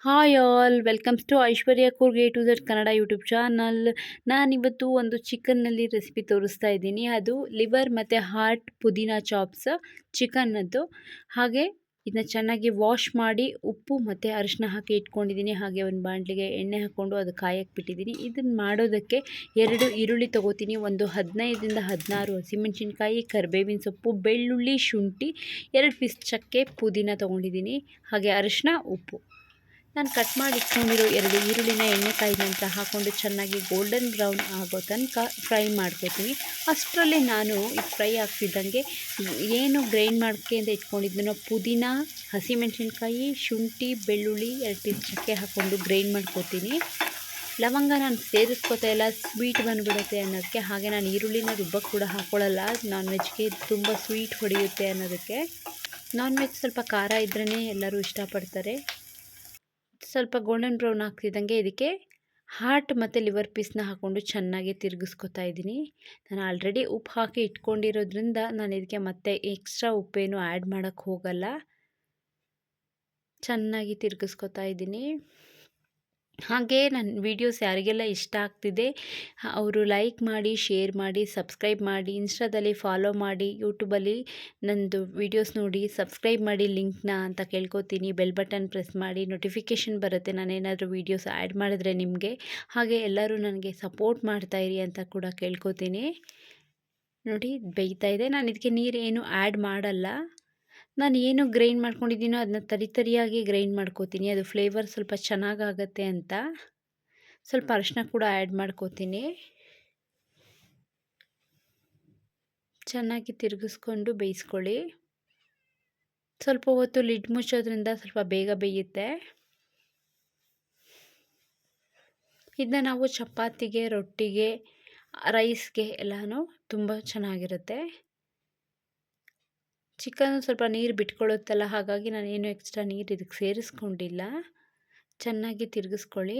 Hi all welcomes to Aishwarya Coorg A to Z Kannada YouTube channel. ನಾನಿವತ್ತು ಒಂದು ಚಿಕನ್ನಲ್ಲಿ recipe ತೋರಿಸ್ತಾ ಇದ್ದೀನಿ. ಅದು ಲಿವರ್ ಮತ್ತು ಹಾರ್ಟ್ ಪುದೀನ ಚಾಪ್ಸ್ ಚಿಕನ್ನದ್ದು. ಹಾಗೆ ಇದನ್ನ ಚೆನ್ನಾಗಿ ವಾಶ್ ಮಾಡಿ ಉಪ್ಪು ಮತ್ತು ಅರಿಶಿನ ಹಾಕಿ ಇಟ್ಕೊಂಡಿದ್ದೀನಿ. ಹಾಗೆ ಒಂದು ಬಾಣಲಿಗೆ ಎಣ್ಣೆ ಹಾಕ್ಕೊಂಡು ಅದು ಕಾಯಕ್ಕೆ ಬಿಟ್ಟಿದ್ದೀನಿ. ಇದನ್ನು ಮಾಡೋದಕ್ಕೆ 2 ಈರುಳ್ಳಿ ತೊಗೋತೀನಿ, ಒಂದು 15ರಿಂದ 16 ಹಸಿಮೆಣಸಿನ್ಕಾಯಿ, ಕರಿಬೇವಿನ ಸೊಪ್ಪು, ಬೆಳ್ಳುಳ್ಳಿ, ಶುಂಠಿ, 2 ಪೀಸ್ ಚಕ್ಕೆ, ಪುದೀನ ತೊಗೊಂಡಿದ್ದೀನಿ. ಹಾಗೆ ಅರಿಶಿನ, ಉಪ್ಪು. ನಾನು ಕಟ್ ಮಾಡಿ ಇಟ್ಕೊಂಡಿರೋ 2 ಈರುಳ್ಳಿನ ಎಣ್ಣೆಕಾಯಿ ನಂತರ ಹಾಕ್ಕೊಂಡು ಚೆನ್ನಾಗಿ ಗೋಲ್ಡನ್ ಬ್ರೌನ್ ಆಗೋ ತನಕ ಫ್ರೈ ಮಾಡ್ಕೋತೀನಿ. ಅಷ್ಟರಲ್ಲಿ ನಾನು ಇದು ಫ್ರೈ ಆಗ್ತಿದ್ದಂಗೆ ಏನು ಗ್ರೈಂಡ್ ಮಾಡ್ಕೊಂಡು ಇಟ್ಕೊಂಡಿದ್ದನೋ ಪುದೀನ, ಹಸಿಮೆಣಸಿನ್ಕಾಯಿ, ಶುಂಠಿ, ಬೆಳ್ಳುಳ್ಳಿ, 2 ಪೀಸ್ ಚಕ್ಕೆ ಹಾಕ್ಕೊಂಡು ಗ್ರೈಂಡ್ ಮಾಡ್ಕೋತೀನಿ. ಲವಂಗ ನಾನು ಸೇರಿಸ್ಕೋತಾ ಇಲ್ಲ, ಸ್ವೀಟ್ ಬಂದುಬಿಡುತ್ತೆ ಅನ್ನೋದಕ್ಕೆ. ಹಾಗೆ ನಾನು ಈರುಳ್ಳಿನ ರುಬ್ಬಕ್ಕೆ ಕೂಡ ಹಾಕ್ಕೊಳ್ಳಲ್ಲ, ನಾನ್ ವೆಜ್ಗೆ ತುಂಬ ಸ್ವೀಟ್ ಹೊಡೆಯುತ್ತೆ ಅನ್ನೋದಕ್ಕೆ. ನಾನ್ ವೆಜ್ ಸ್ವಲ್ಪ ಖಾರ ಇದ್ರೇ ಎಲ್ಲರೂ ಇಷ್ಟಪಡ್ತಾರೆ. ಸ್ವಲ್ಪ ಗೋಲ್ಡನ್ ಬ್ರೌನ್ ಆಗ್ತಿದ್ದಂಗೆ ಇದಕ್ಕೆ ಹಾರ್ಟ್ ಮತ್ತು ಲಿವರ್ ಪೀಸ್ನ ಹಾಕ್ಕೊಂಡು ಚೆನ್ನಾಗಿ ತಿರುಗಿಸ್ಕೊತಾ ಇದ್ದೀನಿ. ನಾನು ಆಲ್ರೆಡಿ ಉಪ್ಪು ಹಾಕಿ ಇಟ್ಕೊಂಡಿರೋದ್ರಿಂದ ನಾನು ಇದಕ್ಕೆ ಮತ್ತೆ ಎಕ್ಸ್ಟ್ರಾ ಉಪ್ಪೇನು ಆ್ಯಡ್ ಮಾಡೋಕ್ಕೆ ಹೋಗಲ್ಲ. ಚೆನ್ನಾಗಿ ತಿರುಗಿಸ್ಕೊತಾ ಇದ್ದೀನಿ. ಹಾಗೆ ನನ್ನ ವೀಡಿಯೋಸ್ ಯಾರಿಗೆಲ್ಲ ಇಷ್ಟ ಆಗ್ತಿದೆ ಅವರು ಲೈಕ್ ಮಾಡಿ, ಶೇರ್ ಮಾಡಿ, ಸಬ್ಸ್ಕ್ರೈಬ್ ಮಾಡಿ, ಇನ್ಸ್ಟಾದಲ್ಲಿ ಫಾಲೋ ಮಾಡಿ, ಯೂಟ್ಯೂಬಲ್ಲಿ ನನ್ನದು ವೀಡಿಯೋಸ್ ನೋಡಿ ಸಬ್ಸ್ಕ್ರೈಬ್ ಮಾಡಿ ಲಿಂಕ್ನ ಅಂತ ಕೇಳ್ಕೊತೀನಿ. ಬೆಲ್ ಬಟನ್ ಪ್ರೆಸ್ ಮಾಡಿ, ನೋಟಿಫಿಕೇಷನ್ ಬರುತ್ತೆ ನಾನೇನಾದರೂ ವೀಡಿಯೋಸ್ ಆ್ಯಡ್ ಮಾಡಿದ್ರೆ ನಿಮಗೆ. ಹಾಗೆ ಎಲ್ಲರೂ ನನಗೆ ಸಪೋರ್ಟ್ ಮಾಡ್ತಾಯಿರಿ ಅಂತ ಕೂಡ ಕೇಳ್ಕೊತೀನಿ. ನೋಡಿ ಬೇಯ್ತಾ ಇದೆ. ನಾನು ಇದಕ್ಕೆ ನೀರೇನು ಆ್ಯಡ್ ಮಾಡಲ್ಲ. ನಾನು ಏನು ಗ್ರೈಂಡ್ ಮಾಡ್ಕೊಂಡಿದ್ದೀನೋ ಅದನ್ನ ತರಿಯಾಗಿ ಗ್ರೈಂಡ್ ಮಾಡ್ಕೋತೀನಿ. ಅದು ಫ್ಲೇವರ್ ಸ್ವಲ್ಪ ಚೆನ್ನಾಗಾಗತ್ತೆ ಅಂತ. ಸ್ವಲ್ಪ ಅರಿಶಿನ ಕೂಡ ಆ್ಯಡ್ ಮಾಡ್ಕೋತೀನಿ. ಚೆನ್ನಾಗಿ ತಿರುಗಿಸ್ಕೊಂಡು ಬೇಯಿಸ್ಕೊಳ್ಳಿ. ಸ್ವಲ್ಪ ಹೊತ್ತು ಲಿಡ್ ಮುಚ್ಚೋದ್ರಿಂದ ಸ್ವಲ್ಪ ಬೇಗ ಬೇಯುತ್ತೆ. ಇದನ್ನ ನಾವು ಚಪಾತಿಗೆ, ರೊಟ್ಟಿಗೆ, ರೈಸ್ಗೆ ಎಲ್ಲನೂ ತುಂಬ ಚೆನ್ನಾಗಿರುತ್ತೆ. ಚಿಕನ್ ಸ್ವಲ್ಪ ನೀರು ಬಿಟ್ಕೊಳ್ಳುತ್ತಲ್ಲ, ಹಾಗಾಗಿ ನಾನೇನು ಎಕ್ಸ್ಟ್ರಾ ನೀರು ಇದಕ್ಕೆ ಸೇರಿಸ್ಕೊಂಡಿಲ್ಲ. ಚೆನ್ನಾಗಿ ತಿರುಗಿಸ್ಕೊಳ್ಳಿ.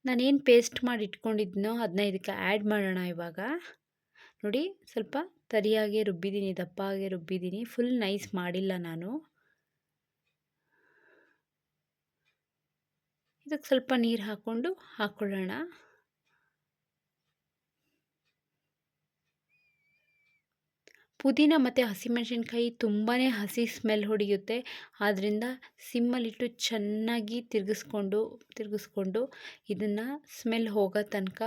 ನಾನೇನು ಪೇಸ್ಟ್ ಮಾಡಿ ಇಟ್ಕೊಂಡಿದ್ನೋ ಅದನ್ನ ಇದಕ್ಕೆ ಆ್ಯಡ್ ಮಾಡೋಣ ಇವಾಗ. ನೋಡಿ ಸ್ವಲ್ಪ ತರಿಯಾಗಿ ರುಬ್ಬಿದ್ದೀನಿ, ದಪ್ಪಾಗಿ ರುಬ್ಬಿದ್ದೀನಿ, ಫುಲ್ ನೈಸ್ ಮಾಡಿಲ್ಲ ನಾನು. ಇದಕ್ಕೆ ಸ್ವಲ್ಪ ನೀರು ಹಾಕ್ಕೊಂಡು ಹಾಕ್ಕೊಳ್ಳೋಣ. ಪುದೀನ ಮತ್ತು ಹಸಿಮೆಣಸಿನ್ಕಾಯಿ ತುಂಬಾ ಹಸಿ ಸ್ಮೆಲ್ ಹೊಡೆಯುತ್ತೆ. ಆದ್ದರಿಂದ ಸಿಮ್ಮಲ್ಲಿಟ್ಟು ಚೆನ್ನಾಗಿ ತಿರುಗಿಸ್ಕೊಂಡು ಇದನ್ನು ಸ್ಮೆಲ್ ಹೋಗೋ ತನಕ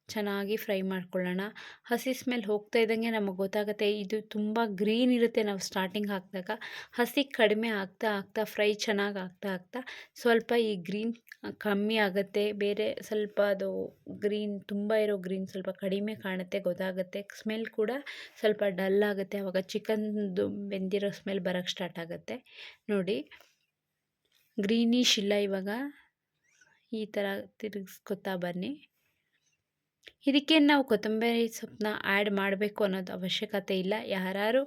ಚೆನ್ನಾಗಿ ಫ್ರೈ ಮಾಡ್ಕೊಳ್ಳೋಣ. ಹಸಿ ಸ್ಮೆಲ್ ಹೋಗ್ತಾ ಇದ್ದಂಗೆ ನಮಗೆ ಗೊತ್ತಾಗುತ್ತೆ. ಇದು ತುಂಬ ಗ್ರೀನ್ ಇರುತ್ತೆ ನಾವು ಸ್ಟಾರ್ಟಿಂಗ್ ಹಾಕಿದಾಗ. ಹಸಿ ಕಡಿಮೆ ಆಗ್ತಾ ಫ್ರೈ ಚೆನ್ನಾಗಿ ಆಗ್ತಾ ಸ್ವಲ್ಪ ಈ ಗ್ರೀನ್ ಕಮ್ಮಿ ಆಗುತ್ತೆ. ಬೇರೆ ಸ್ವಲ್ಪ ಅದು ಗ್ರೀನ್ ತುಂಬ ಇರೋ ಗ್ರೀನ್ ಸ್ವಲ್ಪ ಕಡಿಮೆ ಕಾಣುತ್ತೆ, ಗೊತ್ತಾಗುತ್ತೆ. ಸ್ಮೆಲ್ ಕೂಡ ಸ್ವಲ್ಪ ಡಲ್ ಆಗುತ್ತೆ. ಆವಾಗ ಚಿಕನ್ದು ಬೆಂದಿರೋ ಸ್ಮೆಲ್ ಬರೋಕ್ಕೆ ಸ್ಟಾರ್ಟ್ ಆಗುತ್ತೆ. ನೋಡಿ ಗ್ರೀನಿಶ್ ಇಲ್ಲ ಇವಾಗ. ಈ ಥರ ತಿರುಗಿಸ್ಕೊತಾ ಬನ್ನಿ. ಇದಕ್ಕೆ ನಾವು ಕೊತ್ತಂಬರಿ ಸೊಪ್ಪನ್ನ ಆ್ಯಡ್ ಮಾಡಬೇಕು ಅನ್ನೋದು ಅವಶ್ಯಕತೆ ಇಲ್ಲ. ಯಾರು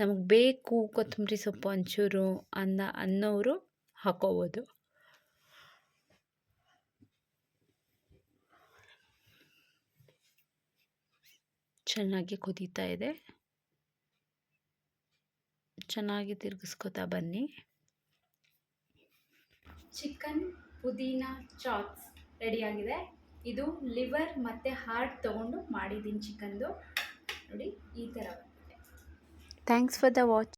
ನಮಗೆ ಬೇಕು ಕೊತ್ತಂಬರಿ ಸೊಪ್ಪು ಒಂಚೂರು ಅನ್ನೋರು ಹಾಕೋಬೋದು. ಚೆನ್ನಾಗಿ ಕುದೀತಾ ಇದೆ. ಚೆನ್ನಾಗಿ ತಿರುಗಿಸ್ಕೊತಾ ಬನ್ನಿ. ಚಿಕನ್ ಪುದೀನ ಚಾಪ್ಸ್ ರೆಡಿಯಾಗಿದೆ. ಇದು ಲಿವರ್ ಮತ್ತು ಹಾರ್ಟ್ ತೊಗೊಂಡು ಮಾಡಿದ್ದೀನಿ ಚಿಕನ್ದು. ನೋಡಿ ಈ ಥರ ಬಂದಿದೆ. Thanks for the watch.